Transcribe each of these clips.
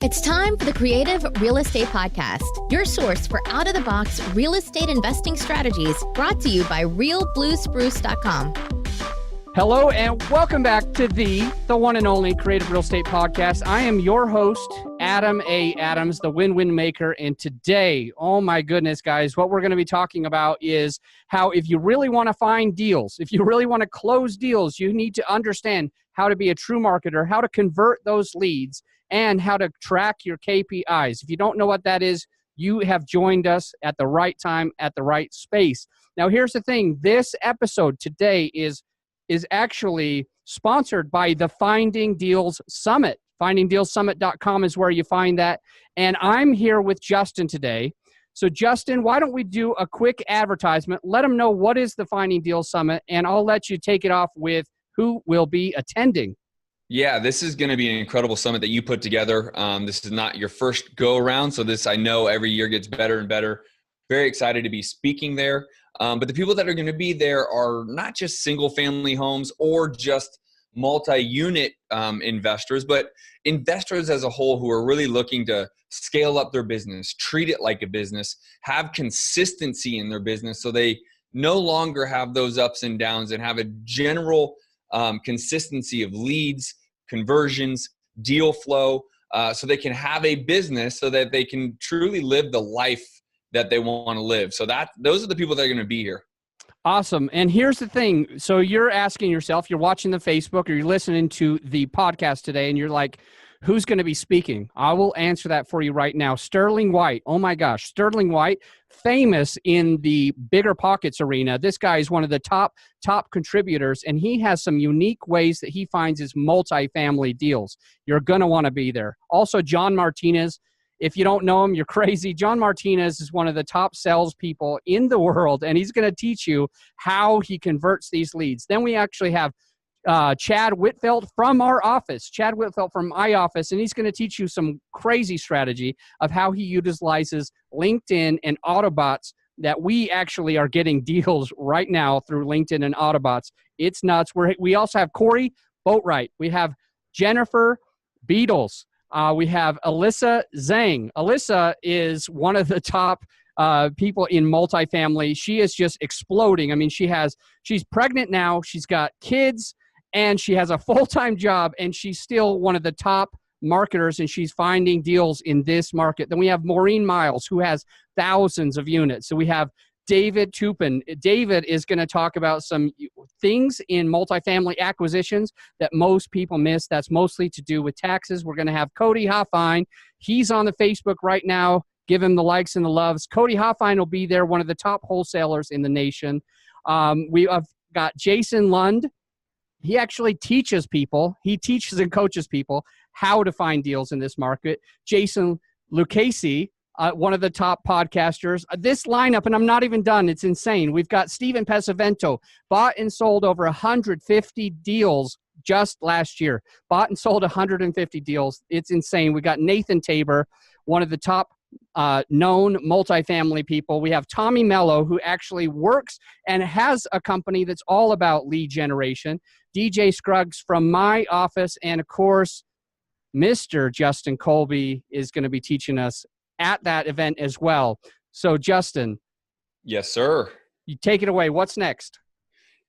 It's time for the Creative Real Estate Podcast, your source for out-of-the-box real estate investing strategies, brought to you by realbluespruce.com. Hello and welcome back to the one and only Creative Real Estate Podcast. I am your host, Adam A. Adams, the win-win maker. And today, oh my goodness, guys, what we're going to be talking about is how if you really want to find deals, if you really want to close deals, you need to understand how to be a true marketer, how to convert those leads, and how to track your KPIs. If you don't know what that is, you have joined us at the right time, at the right space. Now, here's the thing. This episode today is actually sponsored by the Finding Deals Summit. FindingDealsSummit.com is where you find that. And I'm here with Justin today. So Justin, why don't we do a quick advertisement? Let them know what is the Finding Deals Summit, and I'll let you take it off with who will be attending. Yeah, this is going to be an incredible summit that you put together. This is not your first go around. So this, I know, every year gets better and better. Very excited to be speaking there. But the people that are going to be there are not just single family homes or just multi-unit investors, but investors as a whole who are really looking to scale up their business, treat it like a business, have consistency in their business so they no longer have those ups and downs and have a general consistency of leads, conversions, deal flow, so they can have a business so that they can truly live the life that they want to live. So those are the people that are going to be here. Awesome. And here's the thing. So you're asking yourself, you're watching the Facebook or you're listening to the podcast today, and you're like, who's going to be speaking? I will answer that for you right now. Sterling White. Oh my gosh. Sterling White, famous in the Bigger Pockets arena. This guy is one of the top contributors, and he has some unique ways that he finds his multifamily deals. You're going to want to be there. Also, John Martinez. If you don't know him, you're crazy. John Martinez is one of the top salespeople in the world, and he's going to teach you how he converts these leads. Then we actually have Chad Whitfeld from our office, Chad Whitfeld from my office, and he's going to teach you some crazy strategy of how he utilizes LinkedIn and Autobots that we actually are getting deals right now through LinkedIn and Autobots. It's nuts. We also have Corey Boatwright. We have Jennifer Beatles. We have Alyssa Zhang. Alyssa is one of the top people in multifamily. She is just exploding. I mean, she's pregnant now. She's got kids, and she has a full-time job, and she's still one of the top marketers, and she's finding deals in this market. Then we have Maureen Miles, who has thousands of units. So we have David Tupin. David is going to talk about some things in multifamily acquisitions that most people miss. That's mostly to do with taxes. We're going to have Cody Hoffine. He's on the Facebook right now. Give him the likes and the loves. Cody Hoffine will be there, one of the top wholesalers in the nation. We have got Jason Lund. He actually teaches people. He teaches and coaches people how to find deals in this market. Jason Lucchese, one of the top podcasters. This lineup, and I'm not even done, it's insane. We've got Steven Pesavento, bought and sold over 150 deals just last year. Bought and sold 150 deals. It's insane. We got Nathan Tabor, one of the top known multifamily people. We have Tommy Mello, who actually works and has a company that's all about lead generation. DJ Scruggs from my office, and of course, Mr. Justin Colby is going to be teaching us at that event as well. So Justin. Yes, sir. You take it away. What's next?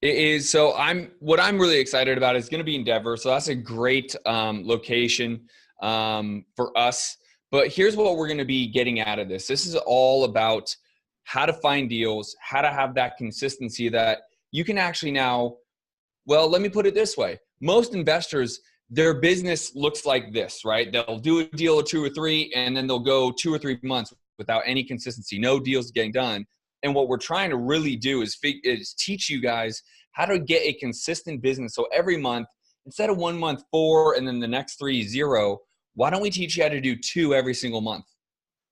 It is. So what I'm really excited about is going to be in Denver. So that's a great location for us. But here's what we're going to be getting out of this. This is all about how to find deals, how to have that consistency that you can actually now, well, let me put it this way. Most investors, their business looks like this, right? They'll do a deal or two or three, and then they'll go 2 or 3 months without any consistency, no deals getting done. And what we're trying to really do is teach you guys how to get a consistent business. So every month, instead of 1 month 4 and then the next 3 0, why don't we teach you how to do 2 every single month?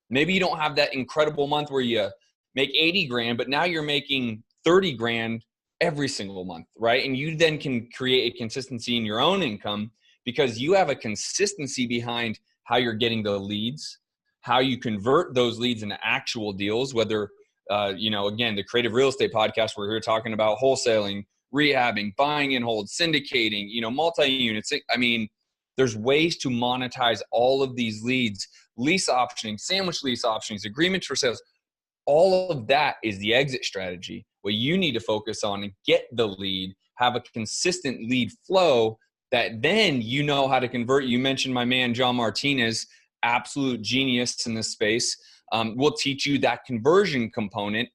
Maybe you don't have that incredible month where you make 80 grand, but now you're making 30 grand every single month, right? And you then can create a consistency in your own income because you have a consistency behind how you're getting the leads, how you convert those leads into actual deals, whether, again, the Creative Real Estate Podcast, we're here talking about wholesaling, rehabbing, buying and hold, syndicating, multi-units. I mean, There's ways to monetize all of these leads, lease optioning, sandwich lease optionings, agreements for sales. All of that is the exit strategy. What you need to focus on and get the lead, have a consistent lead flow that then you know how to convert. You mentioned my man, John Martinez, absolute genius in this space. We'll teach you that conversion component.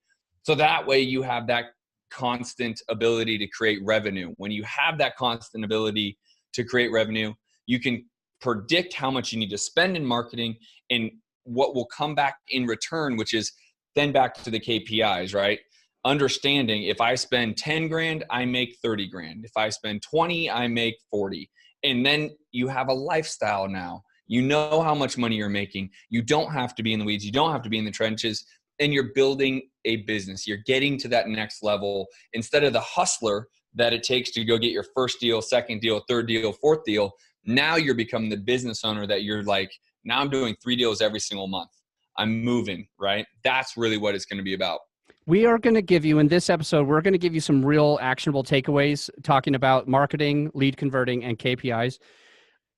So that way you have that constant ability to create revenue. When you have that constant ability to create revenue, you can predict how much you need to spend in marketing and what will come back in return, which is then back to the KPIs, right? Understanding if I spend 10 grand, I make 30 grand. If I spend 20, I make 40. And then you have a lifestyle now. You know how much money you're making. You don't have to be in the weeds. You don't have to be in the trenches. And you're building a business. You're getting to that next level instead of the hustler that it takes to go get your first deal, second deal, third deal, fourth deal. Now you're becoming the business owner that you're like, now I'm doing 3 deals every single month. I'm moving, right? That's really what it's going to be about. We are going to give you, in this episode, we're going to give you some real actionable takeaways talking about marketing, lead converting, and KPIs.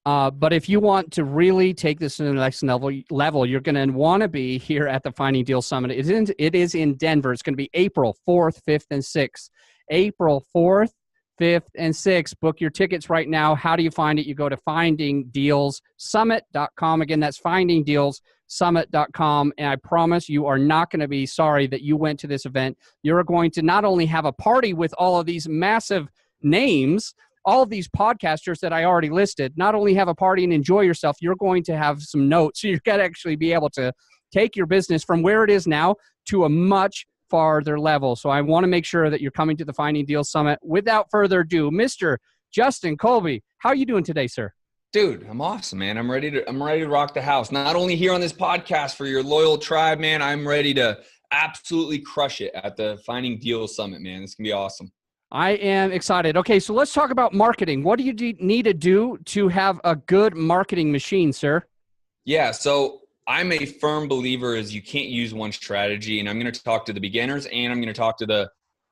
But if you want to really take this to the next level, you're going to want to be here at the Finding Deals Summit. It is in Denver. It's going to be April 4th, 5th, and 6th. April 4th, 5th, and 6th. Book your tickets right now. How do you find it? You go to findingdealssummit.com. Again, that's findingdealssummit.com. And I promise you are not going to be sorry that you went to this event. You're going to not only have a party with all of these massive names, all of these podcasters that I already listed, not only have a party and enjoy yourself, you're going to have some notes. So you're going to actually be able to take your business from where it is now to a much farther level. So I want to make sure that you're coming to the Finding Deals Summit. Without further ado, Mr. Justin Colby, how are you doing today, sir? Dude, I'm awesome, man. I'm ready to rock the house. Not only here on this podcast for your loyal tribe, man, I'm ready to absolutely crush it at the Finding Deals Summit, man. It's going to be awesome. I am excited. Okay, so let's talk about marketing. What do you need to do to have a good marketing machine, sir? Yeah, so I'm a firm believer is you can't use one strategy, and I'm going to talk to the beginners and I'm going to talk to the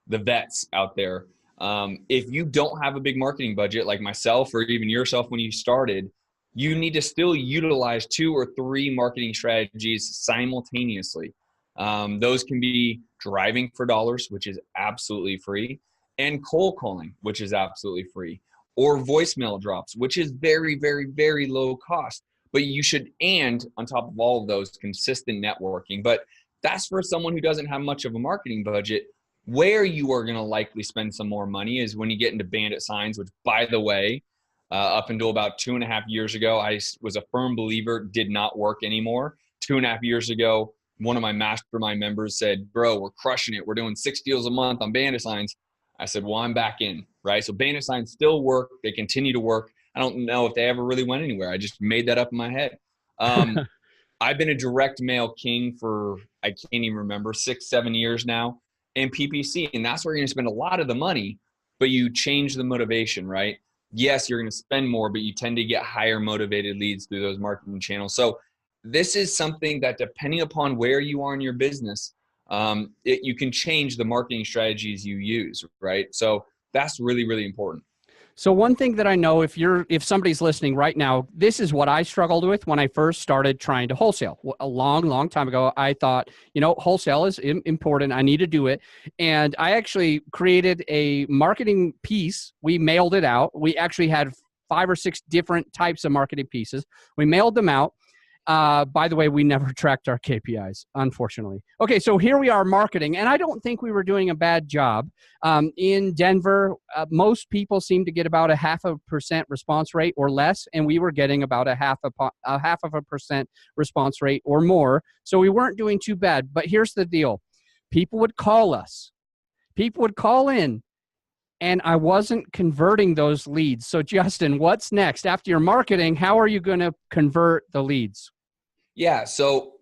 vets out there. If you don't have a big marketing budget like myself or even yourself when you started, you need to still utilize 2 or 3 marketing strategies simultaneously. Those can be driving for dollars, which is absolutely free, and cold calling, which is absolutely free, or voicemail drops, which is very, very, very low cost. But you should, and on top of all of those, consistent networking. But that's for someone who doesn't have much of a marketing budget. Where you are going to likely spend some more money is when you get into bandit signs, which, by the way, up until about 2.5 years ago, I was a firm believer did not work anymore. 2.5 years ago, one of my mastermind members said, bro, we're crushing it. We're doing 6 deals a month on bandit signs. I said, well, I'm back in, right? So bandit signs still work. They continue to work. I don't know if they ever really went anywhere. I just made that up in my head. I've been a direct mail king for, I can't even remember, 6-7 years now, and PPC. And that's where you're going to spend a lot of the money, but you change the motivation, right? Yes, you're going to spend more, but you tend to get higher motivated leads through those marketing channels. So this is something that, depending upon where you are in your business, you can change the marketing strategies you use, right? So that's really, really important. So one thing that I know, if somebody's listening right now, this is what I struggled with when I first started trying to wholesale. A long, long time ago, I thought, wholesale is important. I need to do it. And I actually created a marketing piece. We mailed it out. We actually had 5 or 6 different types of marketing pieces. We mailed them out. By the way, we never tracked our KPIs, unfortunately. Okay, so here we are marketing, and I don't think we were doing a bad job. In Denver, most people seem to get about a 0.5% response rate or less, and we were getting about a 0.5% response rate or more. So we weren't doing too bad. But here's the deal. People would call us. People would call in, and I wasn't converting those leads. So Justin, what's next? After your marketing, how are you going to convert the leads? Yeah, so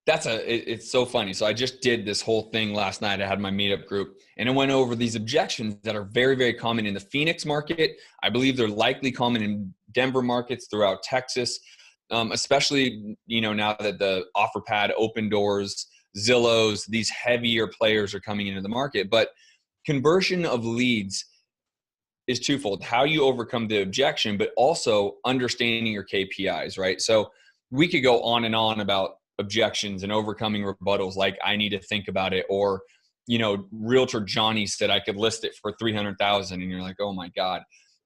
it's so funny. So I just did this whole thing last night. I had my meetup group, and it went over these objections that are very, very common in the Phoenix market. I believe they're likely common in Denver markets throughout Texas, especially, now that the OfferPad, Open Doors, Zillows, these heavier players are coming into the market. But conversion of leads, is twofold: how you overcome the objection, but also understanding your KPIs, right? So we could go on and on about objections and overcoming rebuttals, like I need to think about it, or, you know, Realtor Johnny said I could list it for 300,000, and you're like, oh my God.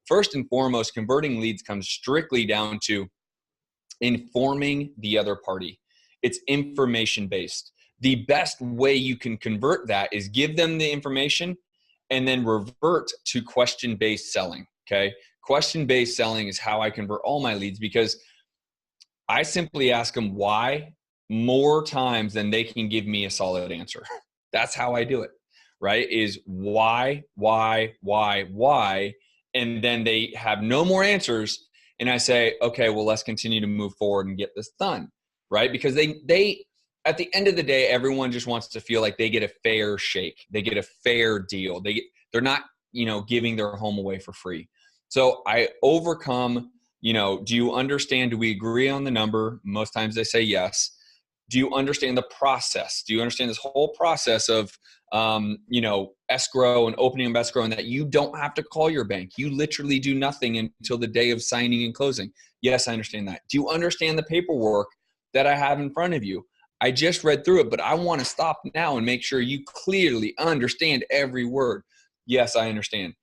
First and foremost, converting leads comes strictly down to informing the other party. It's information based. The best way you can convert that is give them the information and then revert to question-based selling, okay? Question-based selling is how I convert all my leads, because I simply ask them why more times than they can give me a solid answer. That's how I do it, right? Is why, and then they have no more answers. And I say, okay, well, let's continue to move forward and get this done, right? Because they at the end of the day, everyone just wants to feel like they get a fair shake. They get a fair deal. They're not, you know, giving their home away for free. So I overcome, you know, do you understand? Do we agree on the number? Most times they say yes. Do you understand the process? Do you understand this whole process of, you know, escrow and opening of escrow, and that you don't have to call your bank? You literally do nothing until the day of signing and closing. Yes, I understand that. Do you understand the paperwork that I have in front of you? I just read through it, but I want to stop now and make sure you clearly understand every word. Yes, I understand.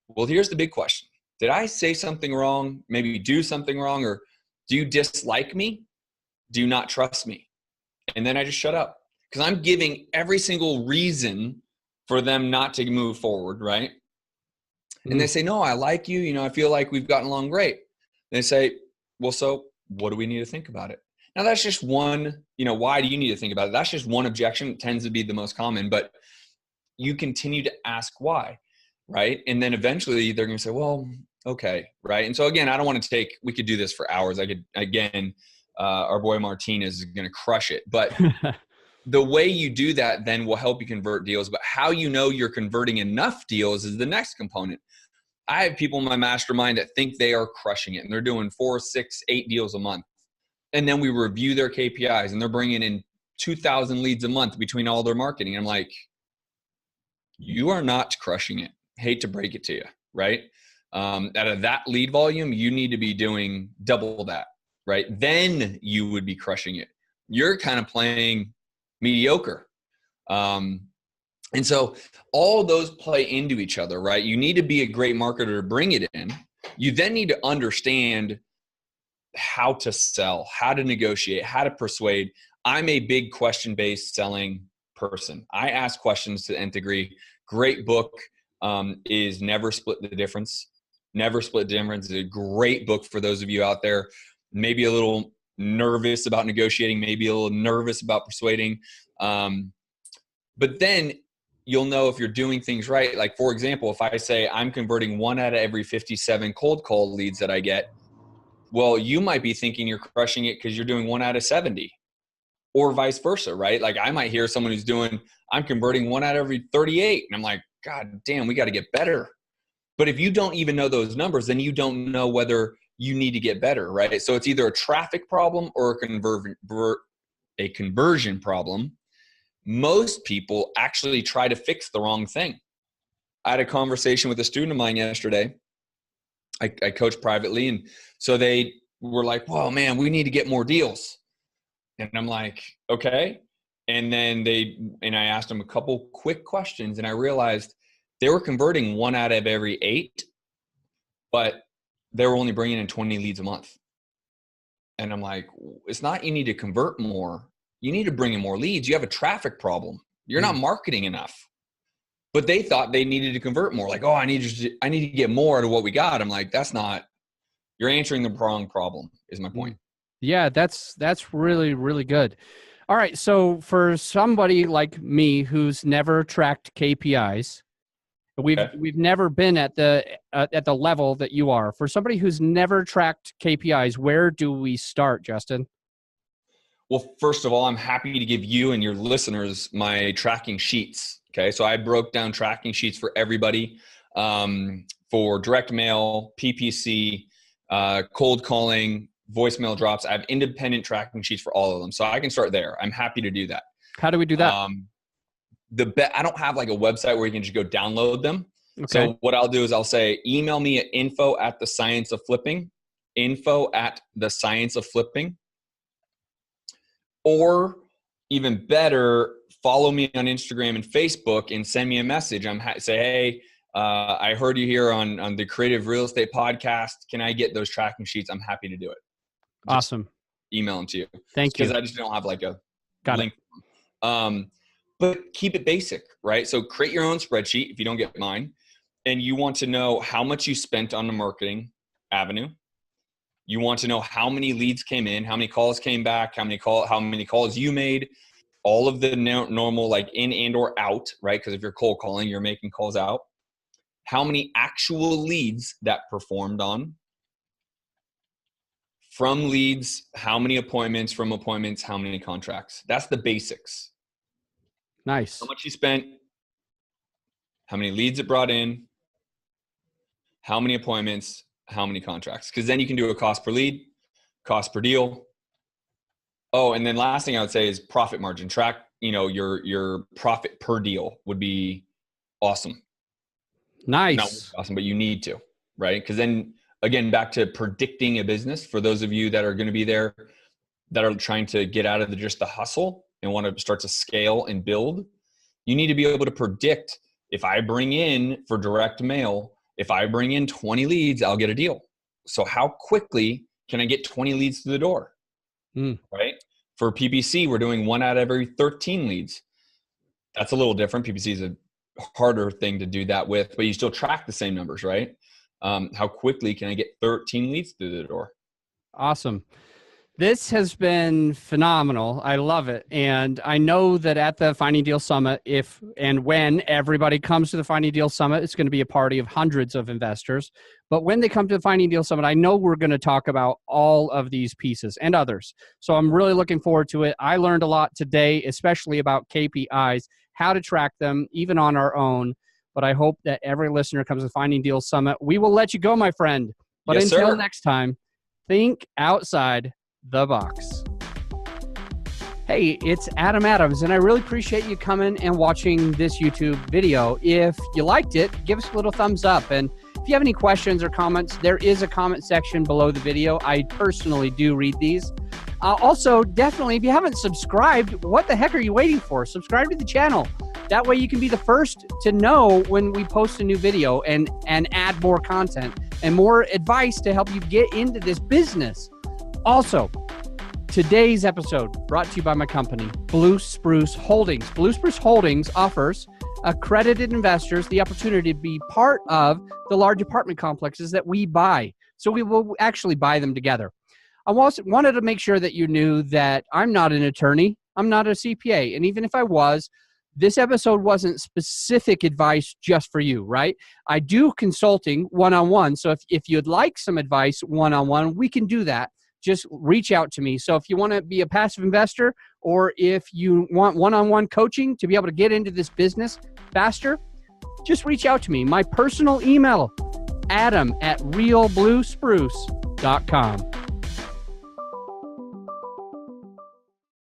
Well, here's the big question. Did I say something wrong? Maybe do something wrong? Or do you dislike me? Do you not trust me? And then I just shut up, because I'm giving every single reason for them not to move forward, right? And they say, no, I like you. You know, I feel like we've gotten along great. They say, well, so what do we need to think about it? Now, that's just one, you know, why do you need to think about it? That's just one objection. It tends to be the most common, but you continue to ask why, right? And then eventually they're going to say, well, okay, right? And so again, I don't want to we could do this for hours. Our boy Martinez is going to crush it. But the way you do that then will help you convert deals. But how you know you're converting enough deals is the next component. I have people in my mastermind that think they are crushing it, and they're doing 4, 6, 8 deals a month. And then we review their KPIs, and they're bringing in 2,000 leads a month between all their marketing. I'm like, you are not crushing it. Hate to break it to you, right? Out of that lead volume, you need to be doing double that, right? Then you would be crushing it. You're kind of playing mediocre. And so all those play into each other, right? You need to be a great marketer to bring it in. You then need to understand how to sell, how to negotiate, how to persuade. I'm a big question-based selling person. I ask questions to the nth degree. Great book is Never Split the Difference. Never Split the Difference is a great book for those of you out there, maybe a little nervous about negotiating, maybe a little nervous about persuading. But then you'll know if you're doing things right. Like, for example, if I say I'm converting 1 out of every 57 cold call leads that I get, well, you might be thinking you're crushing it because you're doing 1 out of 70, or vice versa, right? Like, I might hear someone who's doing, I'm converting 1 out of every 38. And I'm like, God damn, we got to get better. But if you don't even know those numbers, then you don't know whether you need to get better, right? So it's either a traffic problem or a conversion problem. Most people actually try to fix the wrong thing. I had a conversation with a student of mine yesterday. I coach privately. And so they were like, well, man, we need to get more deals. And I'm like, okay. And then I asked them a couple quick questions, and I realized they were converting 1 out of every 8, but they were only bringing in 20 leads a month. And I'm like, it's not you need to convert more. You need to bring in more leads. You have a traffic problem. You're not marketing enough. But they thought they needed to convert more. Like, oh, I need to get more out of what we got. I'm like, you're answering the wrong problem, is my point. Yeah, that's really, really good. All right. So for somebody like me who's never tracked KPIs, we've never been at the level that you are. For somebody who's never tracked KPIs, where do we start, Justin? Well, first of all, I'm happy to give you and your listeners my tracking sheets. Okay. So I broke down tracking sheets for everybody, for direct mail, PPC, cold calling, voicemail drops. I have independent tracking sheets for all of them. So I can start there. I'm happy to do that. How do we do that? I don't have like a website where you can just go download them. Okay. So what I'll do is I'll say, email me at info@thescienceofflipping, or even better, follow me on Instagram and Facebook and send me a message. Say, hey, I heard you here on the Creative Real Estate Podcast. Can I get those tracking sheets? I'm happy to do it. Just awesome. email them to you. Thank you. Because I just don't have like a Got link. But keep it basic, right? So create your own spreadsheet if you don't get mine, and you want to know how much you spent on the marketing avenue. You want to know how many leads came in, how many calls came back, how many calls you made, all of the normal like in and or out, right? Because if you're cold calling, you're making calls out. How many actual leads that performed on. From leads, how many appointments, from appointments, how many contracts. That's the basics. Nice. How much you spent, how many leads it brought in, how many appointments, how many contracts. Because then you can do a cost per lead, cost per deal. Oh, and then last thing I would say is profit margin. Track, your profit per deal would be awesome. Nice. Not awesome, but you need to, right? Because then, again, back to predicting a business, for those of you that are going to be there that are trying to get out of just the hustle and want to start to scale and build, you need to be able to predict, if I bring in for direct mail, if I bring in 20 leads, I'll get a deal. So how quickly can I get 20 leads to the door? Right? For PPC, we're doing 1 out of every 13 leads. That's a little different. PPC is a harder thing to do that with, but you still track the same numbers, right? How quickly can I get 13 leads through the door? Awesome. This has been phenomenal. I love it. And I know that at the Finding Deal Summit, if and when everybody comes to the Finding Deal Summit, it's going to be a party of hundreds of investors. But when they come to the Finding Deal Summit, I know we're going to talk about all of these pieces and others. So I'm really looking forward to it. I learned a lot today, especially about KPIs, how to track them, even on our own. But I hope that every listener comes to the Finding Deal Summit. We will let you go, my friend. But Yes, until sir. next time, think outside the box. Hey, it's Adam Adams, and I really appreciate you coming and watching this YouTube video. If you liked it, give us a little thumbs up. And if you have any questions or comments, there is a comment section below the video. I personally do read these. Also, definitely, if you haven't subscribed, what the heck are you waiting for? Subscribe to the channel. That way you can be the first to know when we post a new video and add more content and more advice to help you get into this business. Also, today's episode brought to you by my company, Blue Spruce Holdings. Blue Spruce Holdings offers accredited investors the opportunity to be part of the large apartment complexes that we buy. So we will actually buy them together. I also wanted to make sure that you knew that I'm not an attorney. I'm not a CPA. And even if I was, this episode wasn't specific advice just for you, right? I do consulting one-on-one. So if you'd like some advice one-on-one, we can do that. Just reach out to me. So if you want to be a passive investor, or if you want one-on-one coaching to be able to get into this business faster, just reach out to me. My personal email, adam@realbluespruce.com.